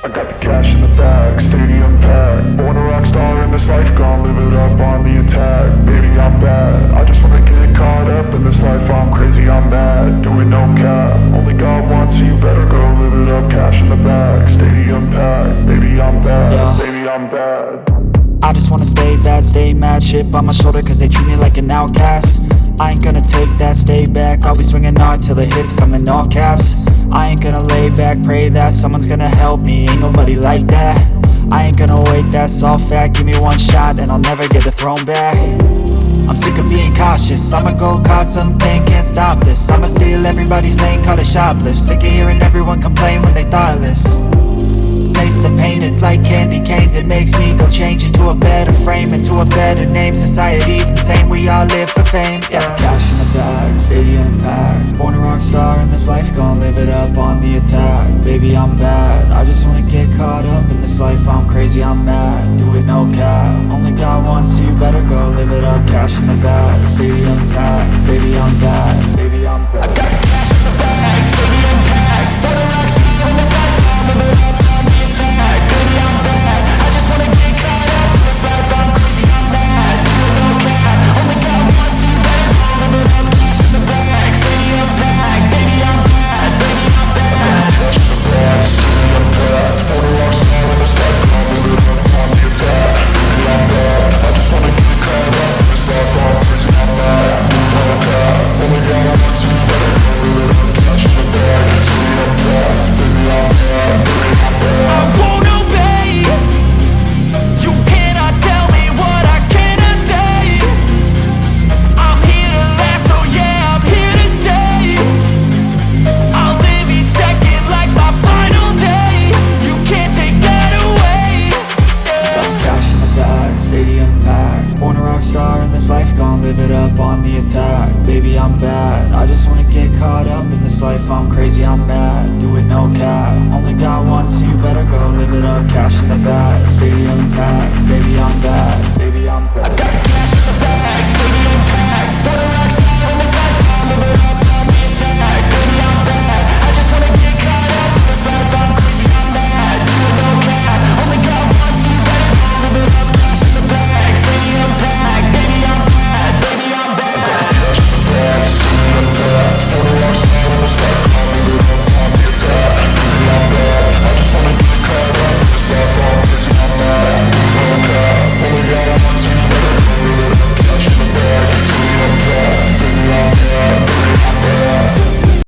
I got the cash in the bag, stadium packed. Born a rock star in this life, gon' live it up on the attack. Baby, I'm bad, I just wanna get caught up in this life. I'm crazy, I'm mad, doing no cap. Only God wants, so you better go live it up. Cash in the bag, stadium packed. Baby, I'm bad, yeah. Baby, I'm bad. I just wanna stay bad, stay mad. Chip on my shoulder cause they treat me like an outcast. I ain't gonna take that, stay back. I'll be swinging hard till the hits come in all caps. I ain't gonna lay back, pray that someone's gonna help me. Ain't nobody like that. I ain't gonna wait, that's all fact. Give me one shot and I'll never get the throne back. I'm sick of being cautious, I'ma go cause some pain, can't stop this. I'ma steal everybody's lane, call it shoplift. Sick of hearing everyone complain when they thoughtless. Taste the pain, it's like candy canes. It makes me go change into a better frame, into a better name. Society's insane, we all live for fame, yeah. Cash in the bag, stadium packed. Born a rock star in this life, gon' live it up on the attack. Baby, I'm bad, I just wanna get caught up in this life. I'm crazy, I'm mad, do it no cap. Only God wants, so you better go live it up. Cash in the bag, stadium packed. Baby, I'm bad, baby, I'm bad. I got the cash in the bag, stadium packed. Born a rock star in this life, gon' live it up on the attack. Baby, I'm bad, I just wanna get caught up in this life. I'm crazy, I'm mad, do it no cap. Only God wants, so you better go live it up. Cash in the bag, stadium packed. Baby, I'm bad, baby, I'm bad. Cash in the bag, stadium packed. Born a rock star in this life, gon' live it up on the attack. Baby, I'm bad, I just wanna get caught up in this life. I'm crazy, I'm mad, do it no cap. Only God wants, so you better go live it up. Cash in the bag, stadium packed. Baby, I'm bad, baby, I'm bad. I won't obey. You cannot tell me what I cannot say. I'm here to last, so yeah, I'm here to stay. I'll live each second like my final day. You can't take that away, yeah. Cash in the bag, stadium packed. Born a rock star in this life, gon' live it up on the attack. Baby, I'm bad, I just wanna get caught up in this life. I'm crazy, I'm mad, do it no cap. Only God wants, so you better go live it up. Cash in the bag, stadium packed. Baby, I'm bad, baby, I'm bad.